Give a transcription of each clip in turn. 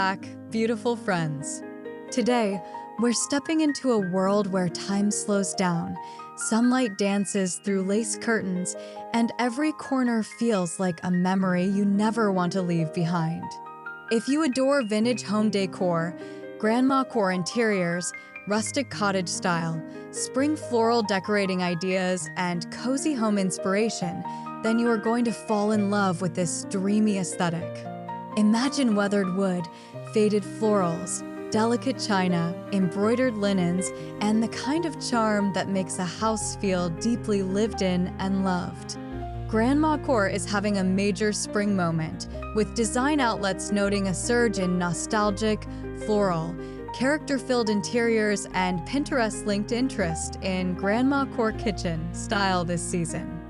back, beautiful friends. Today, we're stepping into a world where time slows down, sunlight dances through lace curtains, and every corner feels like a memory you never want to leave behind. If you adore vintage home decor, grandmacore interiors, rustic cottage style, spring floral decorating ideas, and cozy home inspiration, then you are going to fall in love with this dreamy aesthetic. Imagine weathered wood, faded florals, delicate china, embroidered linens, and the kind of charm that makes a house feel deeply lived in and loved. Grandmacore is having a major spring moment, with design outlets noting a surge in nostalgic, floral, character-filled interiors and Pinterest-linked interest in grandmacore kitchen style this season.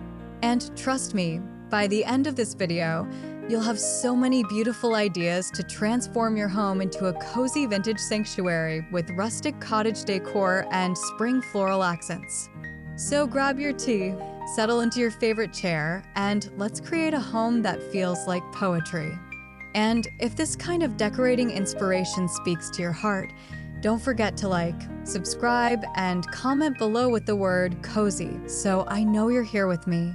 And trust me, by the end of this video, you'll have so many beautiful ideas to transform your home into a cozy vintage sanctuary with rustic cottage decor and spring floral accents. So grab your tea, settle into your favorite chair, and let's create a home that feels like poetry. And if this kind of decorating inspiration speaks to your heart, don't forget to like, subscribe, and comment below with the word cozy so I know you're here with me.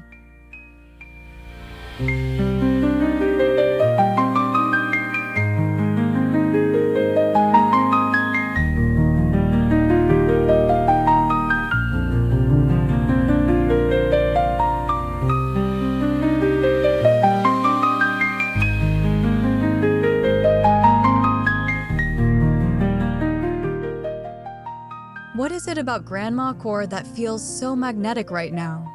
What is it about grandmacore that feels so magnetic right now?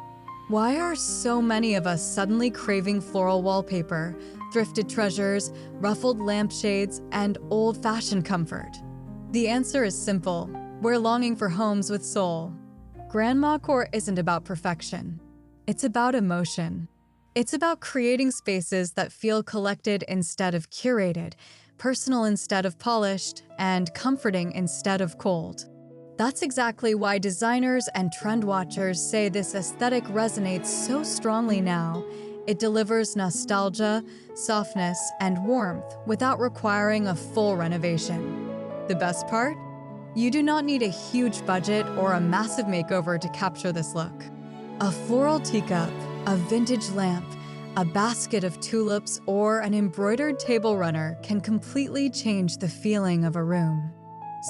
Why are so many of us suddenly craving floral wallpaper, thrifted treasures, ruffled lampshades, and old-fashioned comfort? The answer is simple. We're longing for homes with soul. Grandmacore isn't about perfection. It's about emotion. It's about creating spaces that feel collected instead of curated, personal instead of polished, and comforting instead of cold. That's exactly why designers and trend watchers say this aesthetic resonates so strongly now. It delivers nostalgia, softness, and warmth without requiring a full renovation. The best part? You do not need a huge budget or a massive makeover to capture this look. A floral teacup, a vintage lamp, a basket of tulips, or an embroidered table runner can completely change the feeling of a room.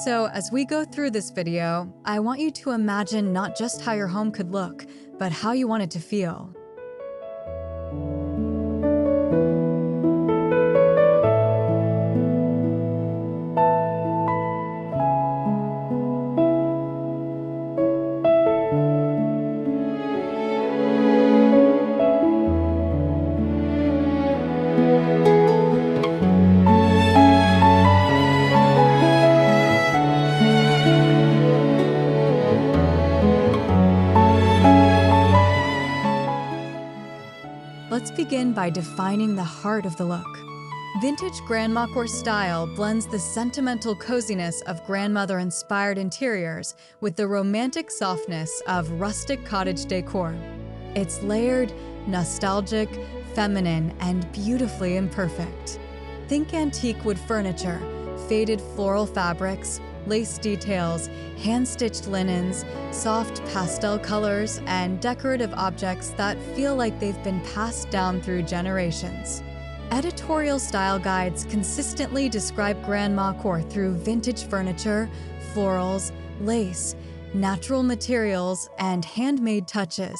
So as we go through this video, I want you to imagine not just how your home could look, but how you want it to feel. Let's begin by defining the heart of the look. Vintage Grandmacore Style blends the sentimental coziness of grandmother-inspired interiors with the romantic softness of Rustic Cottage Decor. It's layered, nostalgic, feminine, and beautifully imperfect. Think antique wood furniture, faded floral fabrics, lace details, hand-stitched linens, soft pastel colors, and decorative objects that feel like they've been passed down through generations. Editorial style guides consistently describe grandmacore through vintage furniture, florals, lace, natural materials, and handmade touches,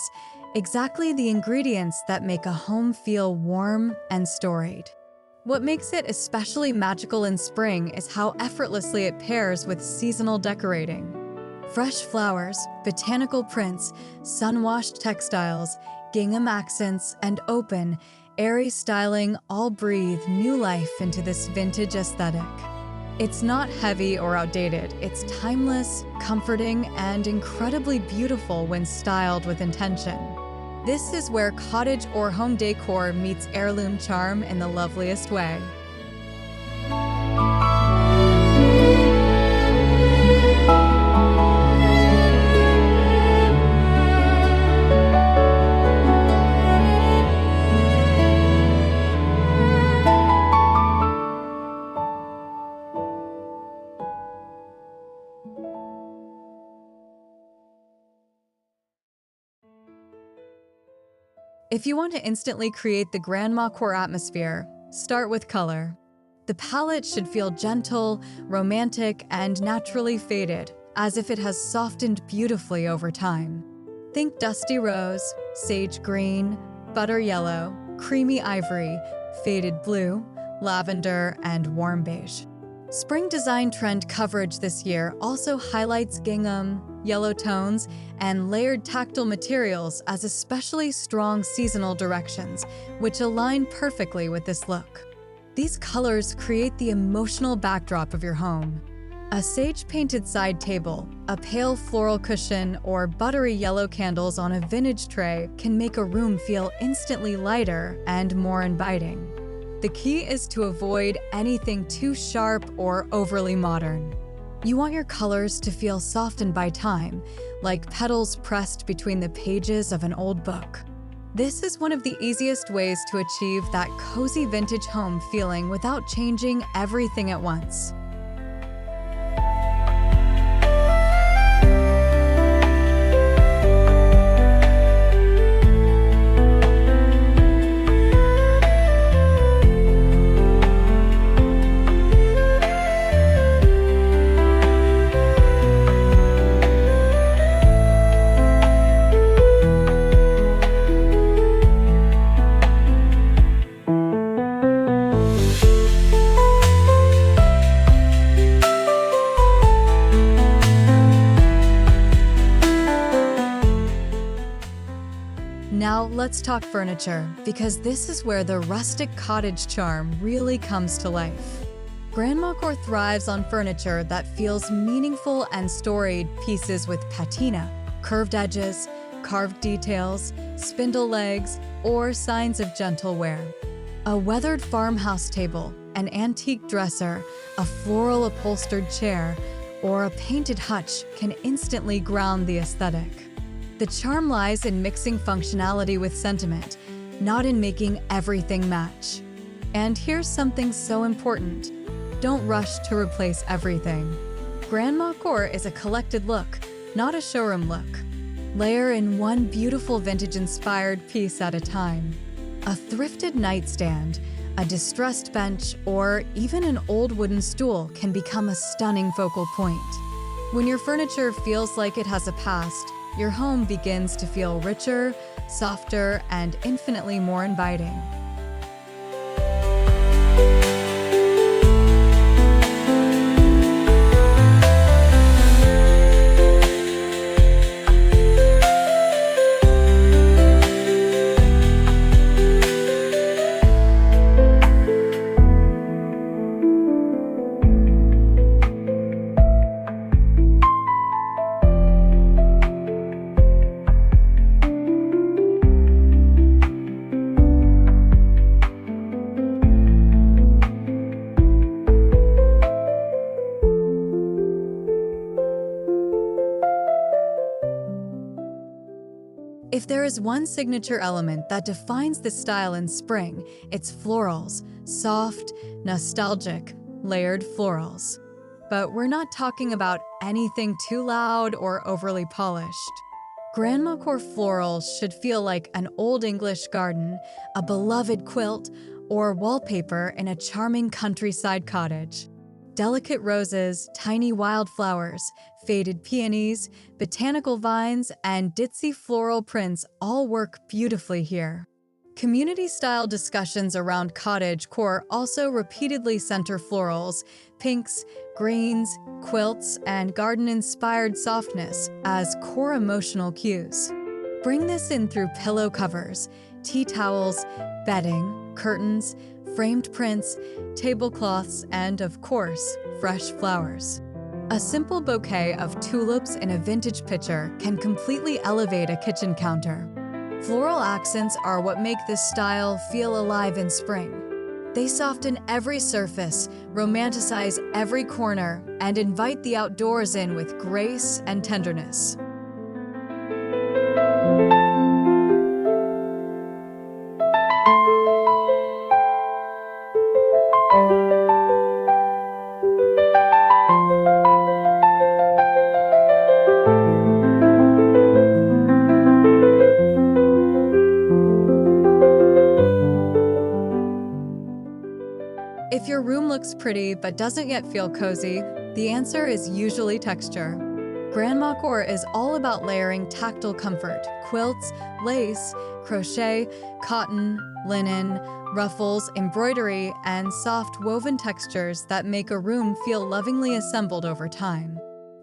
exactly the ingredients that make a home feel warm and storied. What makes it especially magical in spring is how effortlessly it pairs with seasonal decorating. Fresh flowers, botanical prints, sun-washed textiles, gingham accents, and open, airy styling all breathe new life into this vintage aesthetic. It's not heavy or outdated, it's timeless, comforting, and incredibly beautiful when styled with intention. This is where cottage or home decor meets heirloom charm in the loveliest way. If you want to instantly create the Grandmacore atmosphere, start with color. The palette should feel gentle, romantic, and naturally faded, as if it has softened beautifully over time. Think dusty rose, sage green, butter yellow, creamy ivory, faded blue, lavender, and warm beige. Spring design trend coverage this year also highlights gingham, yellow tones, and layered tactile materials as especially strong seasonal directions, which align perfectly with this look. These colors create the emotional backdrop of your home. A sage-painted side table, a pale floral cushion, or buttery yellow candles on a vintage tray can make a room feel instantly lighter and more inviting. The key is to avoid anything too sharp or overly modern. You want your colors to feel softened by time, like petals pressed between the pages of an old book. This is one of the easiest ways to achieve that cozy vintage home feeling without changing everything at once. Now let's talk furniture, because this is where the rustic cottage charm really comes to life. Grandmacore thrives on furniture that feels meaningful and storied, pieces with patina, curved edges, carved details, spindle legs, or signs of gentle wear. A weathered farmhouse table, an antique dresser, a floral upholstered chair, or a painted hutch can instantly ground the aesthetic. The charm lies in mixing functionality with sentiment, not in making everything match. And here's something so important. Don't rush to replace everything. Grandmacore is a collected look, not a showroom look. Layer in one beautiful vintage-inspired piece at a time. A thrifted nightstand, a distressed bench, or even an old wooden stool can become a stunning focal point. When your furniture feels like it has a past, your home begins to feel richer, softer, and infinitely more inviting. If there is one signature element that defines this style in spring, it's florals, soft, nostalgic, layered florals. But we're not talking about anything too loud or overly polished. Grandmacore florals should feel like an old English garden, a beloved quilt, or wallpaper in a charming countryside cottage. Delicate roses, tiny wildflowers, faded peonies, botanical vines, and ditzy floral prints all work beautifully here. Community-style discussions around cottagecore also repeatedly center florals, pinks, greens, quilts, and garden-inspired softness as core emotional cues. Bring this in through pillow covers, tea towels, bedding, curtains, framed prints, tablecloths, and, of course, fresh flowers. A simple bouquet of tulips in a vintage pitcher can completely elevate a kitchen counter. Floral accents are what make this style feel alive in spring. They soften every surface, romanticize every corner, and invite the outdoors in with grace and tenderness. looks pretty but doesn't yet feel cozy, the answer is usually texture. Grandmacore is all about layering tactile comfort: quilts, lace, crochet, cotton, linen, ruffles, embroidery, and soft woven textures that make a room feel lovingly assembled over time.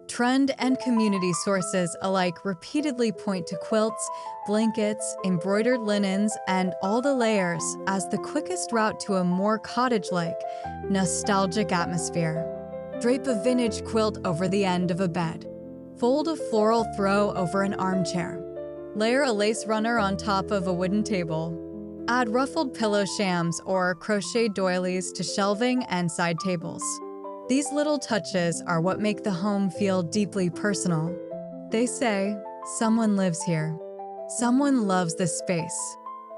Trend and community sources alike repeatedly point to quilts, blankets, embroidered linens, and all the layers as the quickest route to a more cottage-like, nostalgic atmosphere. Drape a vintage quilt over the end of a bed. Fold a floral throw over an armchair. Layer a lace runner on top of a wooden table. Add ruffled pillow shams or crochet doilies to shelving and side tables. These little touches are what make the home feel deeply personal. They say, someone lives here. Someone loves this space.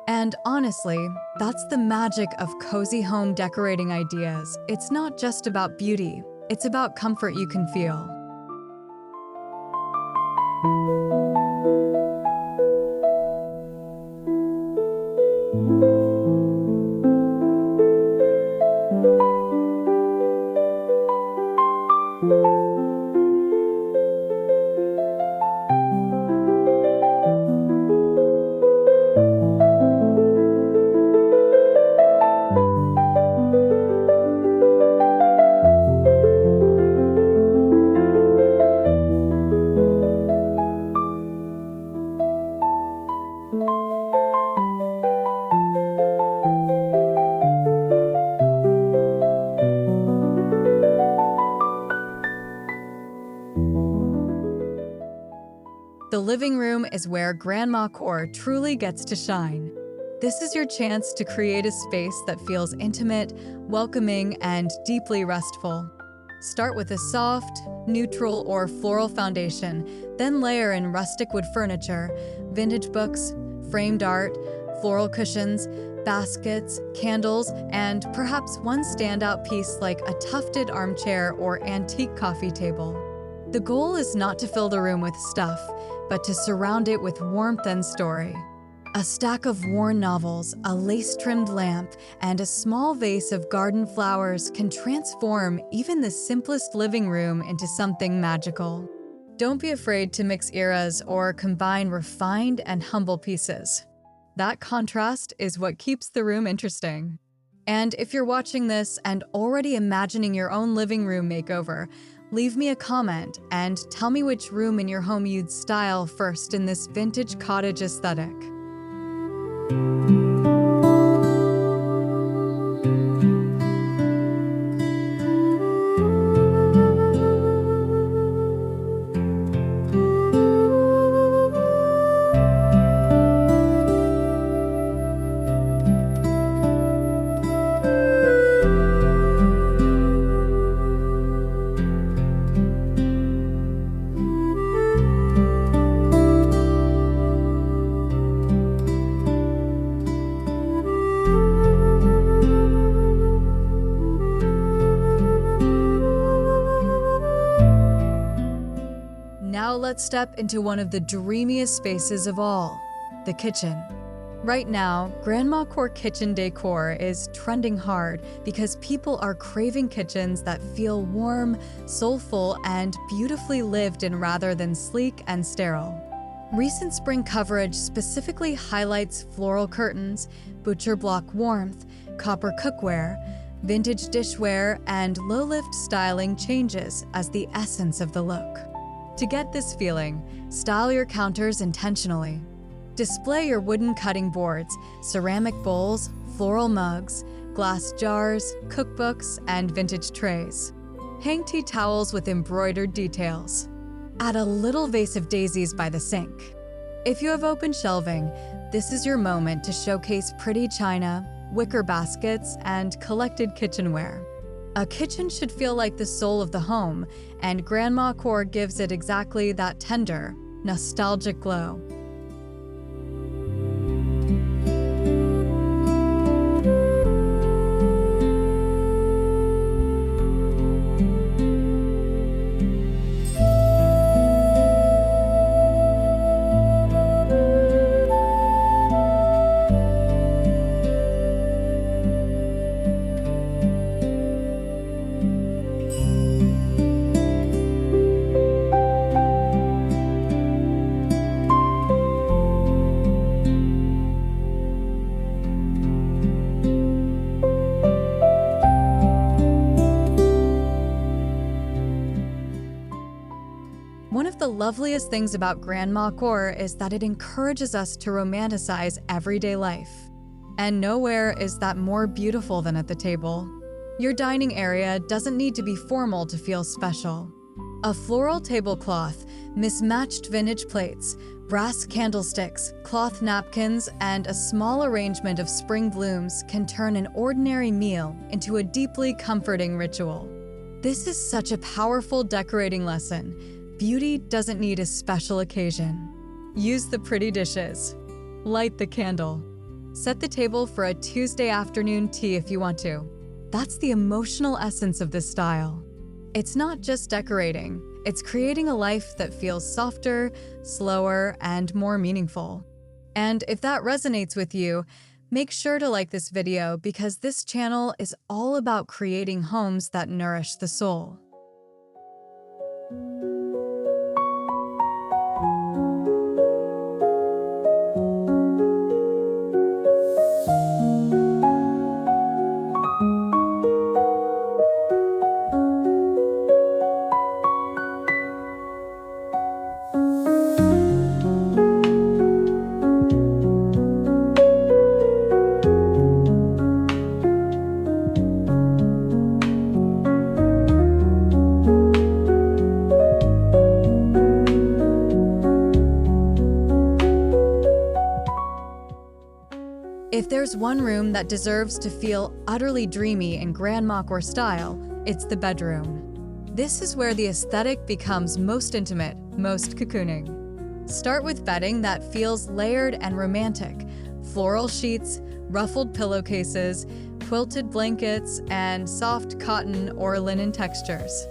And honestly, that's the magic of cozy home decorating ideas. It's not just about beauty, it's about comfort you can feel. The living room is where Grandmacore truly gets to shine. This is your chance to create a space that feels intimate, welcoming, and deeply restful. Start with a soft, neutral, or floral foundation, then layer in rustic wood furniture, vintage books, framed art, floral cushions, baskets, candles, and perhaps one standout piece like a tufted armchair or antique coffee table. The goal is not to fill the room with stuff, but to surround it with warmth and story. A stack of worn novels, a lace-trimmed lamp, and a small vase of garden flowers can transform even the simplest living room into something magical. Don't be afraid to mix eras or combine refined and humble pieces. That contrast is what keeps the room interesting. And if you're watching this and already imagining your own living room makeover, leave me a comment and tell me which room in your home you'd style first in this vintage cottage aesthetic. Now let's step into one of the dreamiest spaces of all, the kitchen. Right now, Grandmacore kitchen decor is trending hard because people are craving kitchens that feel warm, soulful, and beautifully lived in rather than sleek and sterile. Recent spring coverage specifically highlights floral curtains, butcher block warmth, copper cookware, vintage dishware, and low-lift styling changes as the essence of the look. To get this feeling, style your counters intentionally. Display your wooden cutting boards, ceramic bowls, floral mugs, glass jars, cookbooks, and vintage trays. Hang tea towels with embroidered details. Add a little vase of daisies by the sink. If you have open shelving, this is your moment to showcase pretty china, wicker baskets, and collected kitchenware. A kitchen should feel like the soul of the home, and Grandmacore gives it exactly that tender, nostalgic glow. loveliest things about Grandmacore is that it encourages us to romanticize everyday life. And nowhere is that more beautiful than at the table. Your dining area doesn't need to be formal to feel special. A floral tablecloth, mismatched vintage plates, brass candlesticks, cloth napkins, and a small arrangement of spring blooms can turn an ordinary meal into a deeply comforting ritual. This is such a powerful decorating lesson. Beauty doesn't need a special occasion. Use the pretty dishes. Light the candle. Set the table for a Tuesday afternoon tea if you want to. That's the emotional essence of this style. It's not just decorating, it's creating a life that feels softer, slower, and more meaningful. And if that resonates with you, make sure to like this video because this channel is all about creating homes that nourish the soul. If there's one room that deserves to feel utterly dreamy in Grandmacore style, it's the bedroom. This is where the aesthetic becomes most intimate, most cocooning. Start with bedding that feels layered and romantic. Floral sheets, ruffled pillowcases, quilted blankets, and soft cotton or linen textures.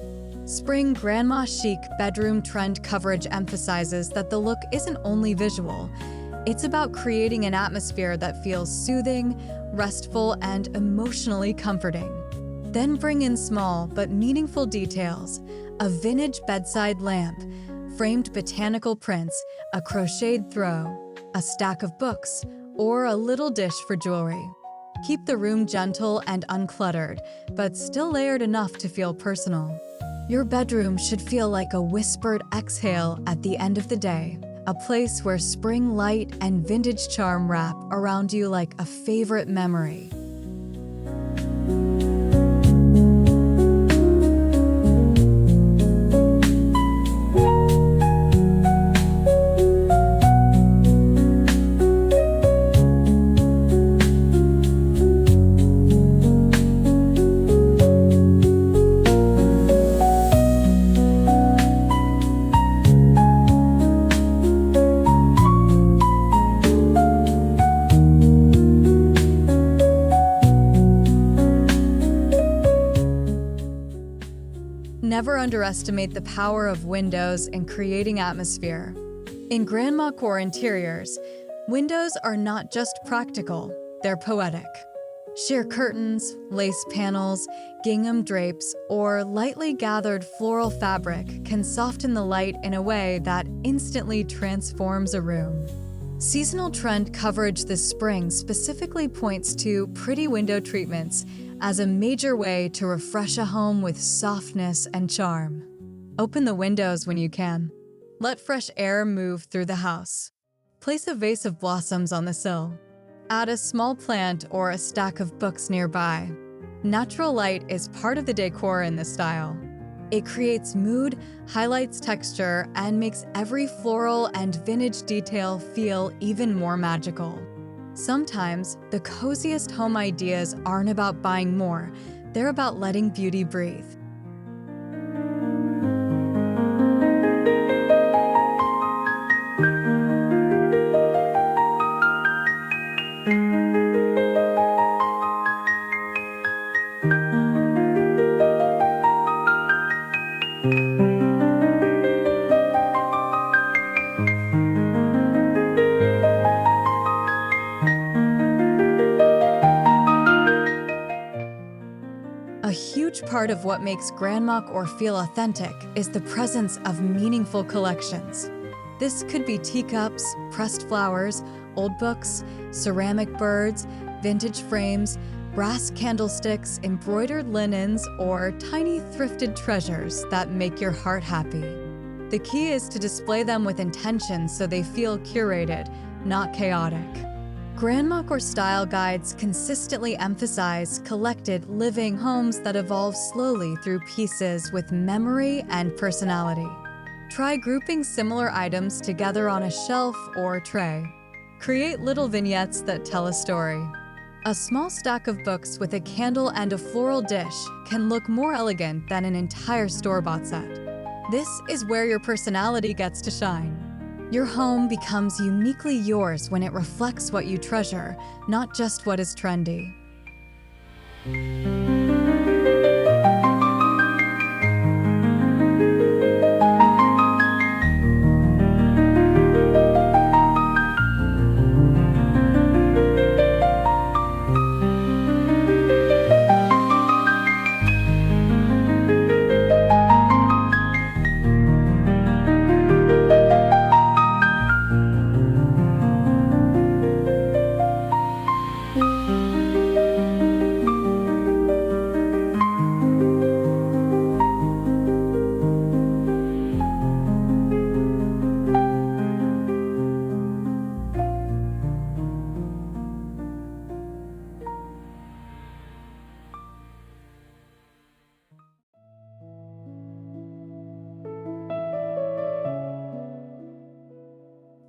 Spring Grandma Chic bedroom trend coverage emphasizes that the look isn't only visual. It's about creating an atmosphere that feels soothing, restful, and emotionally comforting. Then bring in small but meaningful details: a vintage bedside lamp, framed botanical prints, a crocheted throw, a stack of books, or a little dish for jewelry. Keep the room gentle and uncluttered, but still layered enough to feel personal. Your bedroom should feel like a whispered exhale at the end of the day. A place where spring light and vintage charm wrap around you like a favorite memory. Never underestimate the power of windows in creating atmosphere. In Grandmacore interiors, windows are not just practical, they're poetic. Sheer curtains, lace panels, gingham drapes, or lightly gathered floral fabric can soften the light in a way that instantly transforms a room. Seasonal trend coverage this spring specifically points to pretty window treatments as a major way to refresh a home with softness and charm. Open the windows when you can. Let fresh air move through the house. Place a vase of blossoms on the sill. Add a small plant or a stack of books nearby. Natural light is part of the decor in this style. It creates mood, highlights texture, and makes every floral and vintage detail feel even more magical. Sometimes, the coziest home ideas aren't about buying more, they're about letting beauty breathe. A huge part of what makes Grandmacore feel authentic is the presence of meaningful collections. This could be teacups, pressed flowers, old books, ceramic birds, vintage frames, brass candlesticks, embroidered linens, or tiny thrifted treasures that make your heart happy. The key is to display them with intention so they feel curated, not chaotic. Grandmacore style guides consistently emphasize collected, living homes that evolve slowly through pieces with memory and personality. Try grouping similar items together on a shelf or tray. Create little vignettes that tell a story. A small stack of books with a candle and a floral dish can look more elegant than an entire store-bought set. This is where your personality gets to shine. Your home becomes uniquely yours when it reflects what you treasure, not just what is trendy.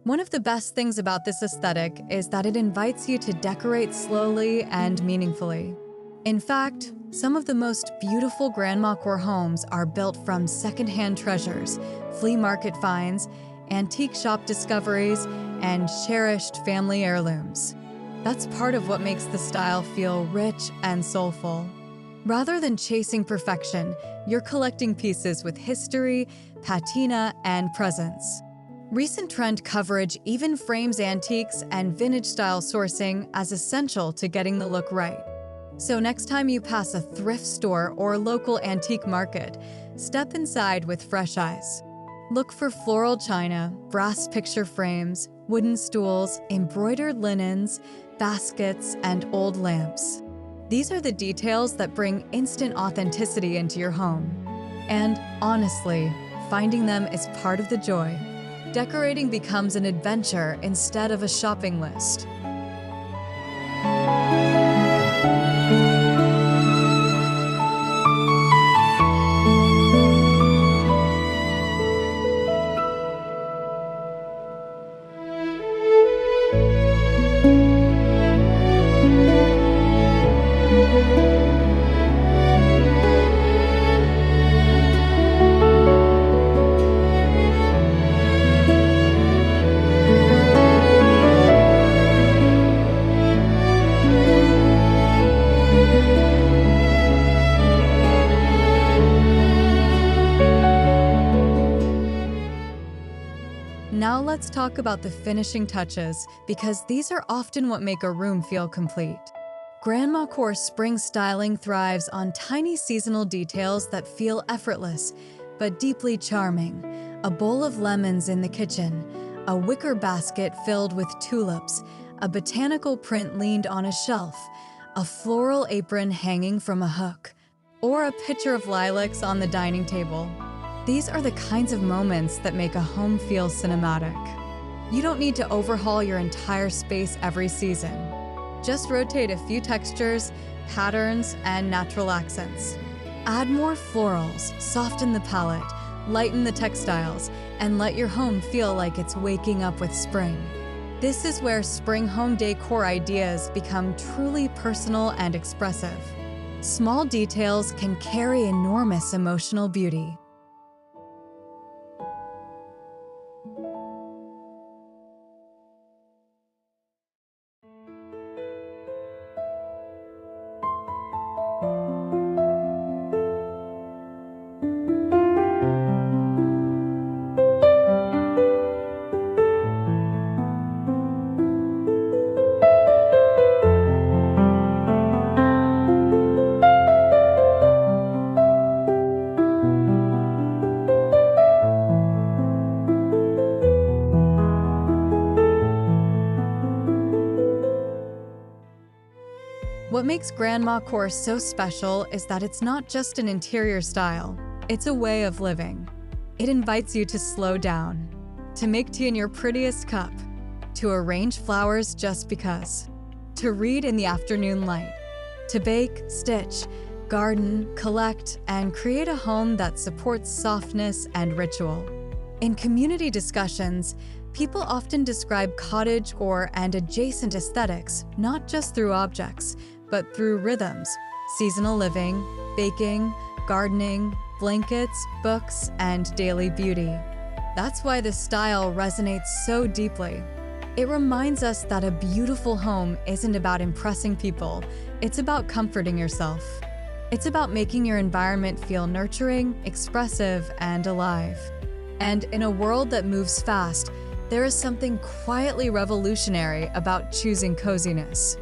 One of the best things about this aesthetic is that it invites you to decorate slowly and meaningfully. In fact, some of the most beautiful Grandmacore homes are built from secondhand treasures, flea market finds, antique shop discoveries, and cherished family heirlooms. That's part of what makes the style feel rich and soulful. Rather than chasing perfection, you're collecting pieces with history, patina, and presence. Recent trend coverage even frames antiques and vintage-style sourcing as essential to getting the look right. So next time you pass a thrift store or local antique market, step inside with fresh eyes. Look for floral china, brass picture frames, wooden stools, embroidered linens, baskets, and old lamps. These are the details that bring instant authenticity into your home. And honestly, finding them is part of the joy. Decorating becomes an adventure instead of a shopping list. Now let's talk about the finishing touches, because these are often what make a room feel complete. Grandmacore spring styling thrives on tiny seasonal details that feel effortless, but deeply charming. A bowl of lemons in the kitchen, a wicker basket filled with tulips, a botanical print leaned on a shelf, a floral apron hanging from a hook, or a pitcher of lilacs on the dining table. These are the kinds of moments that make a home feel cinematic. You don't need to overhaul your entire space every season. Just rotate a few textures, patterns, and natural accents. Add more florals, soften the palette, lighten the textiles, and let your home feel like it's waking up with spring. This is where spring home decor ideas become truly personal and expressive. Small details can carry enormous emotional beauty. What makes Grandmacore so special is that it's not just an interior style, it's a way of living. It invites you to slow down, to make tea in your prettiest cup, to arrange flowers just because, to read in the afternoon light, to bake, stitch, garden, collect, and create a home that supports softness and ritual. In community discussions, people often describe cottagecore and adjacent aesthetics not just through objects, but through rhythms, seasonal living, baking, gardening, blankets, books, and daily beauty. That's why this style resonates so deeply. It reminds us that a beautiful home isn't about impressing people, it's about comforting yourself. It's about making your environment feel nurturing, expressive, and alive. And in a world that moves fast, there is something quietly revolutionary about choosing coziness.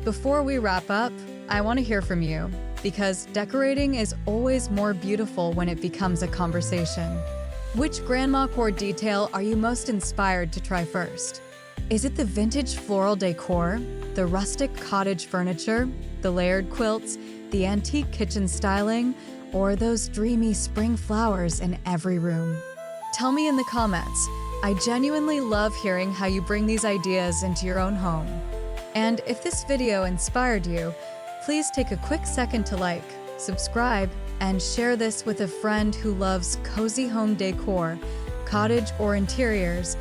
Before we wrap up, I want to hear from you, because decorating is always more beautiful when it becomes a conversation. Which Grandmacore detail are you most inspired to try first? Is it the vintage floral decor, the rustic cottage furniture, the layered quilts, the antique kitchen styling, or those dreamy spring flowers in every room? Tell me in the comments. I genuinely love hearing how you bring these ideas into your own home. And if this video inspired you, please take a quick second to like, subscribe, and share this with a friend who loves cozy home decor, cottage or interiors,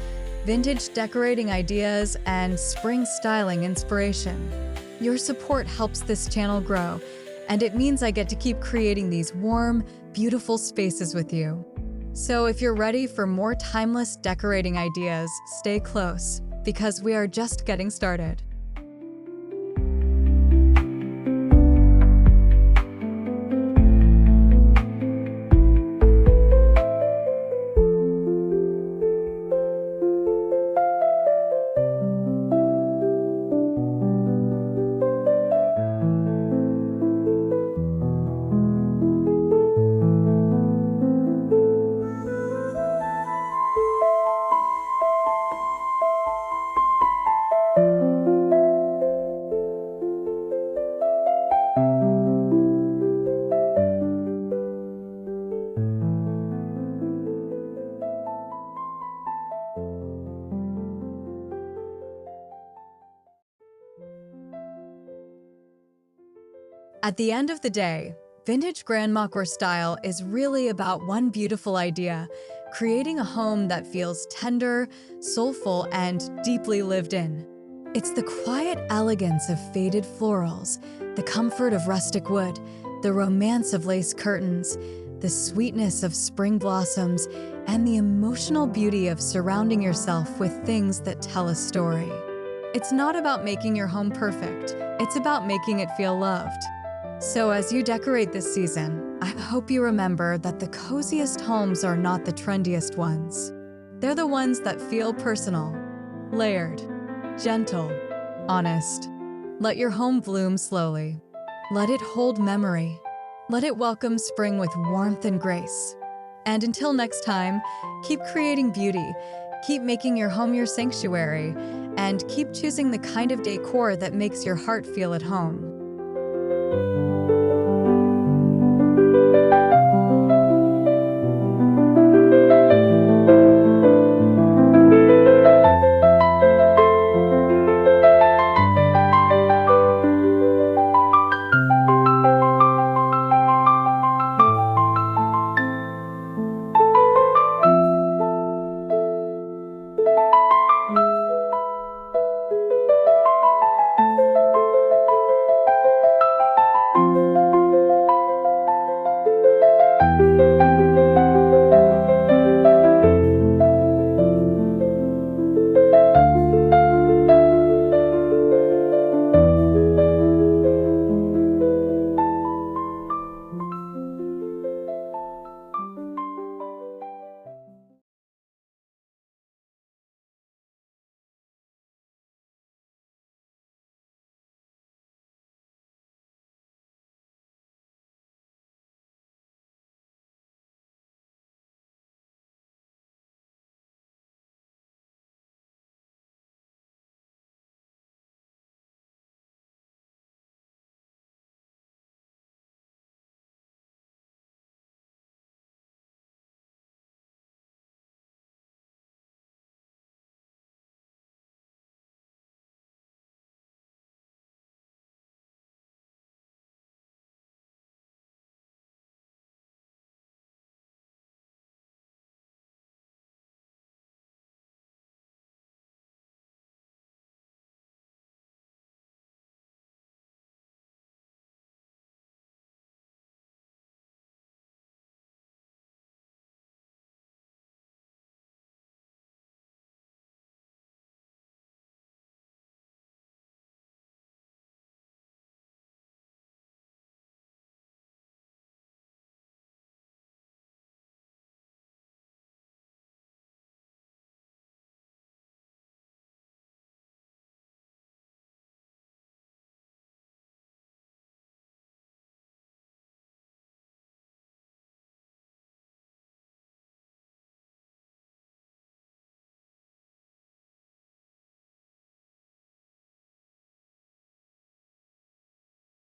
vintage decorating ideas, and spring styling inspiration. Your support helps this channel grow, and it means I get to keep creating these warm, beautiful spaces with you. So if you're ready for more timeless decorating ideas, stay close, because we are just getting started. At the end of the day, Vintage Grandmacore Style is really about one beautiful idea: creating a home that feels tender, soulful, and deeply lived in. It's the quiet elegance of faded florals, the comfort of rustic wood, the romance of lace curtains, the sweetness of spring blossoms, and the emotional beauty of surrounding yourself with things that tell a story. It's not about making your home perfect, it's about making it feel loved. So as you decorate this season, I hope you remember that the coziest homes are not the trendiest ones. They're the ones that feel personal, layered, gentle, honest. Let your home bloom slowly. Let it hold memory. Let it welcome spring with warmth and grace. And until next time, keep creating beauty, keep making your home your sanctuary, and keep choosing the kind of decor that makes your heart feel at home.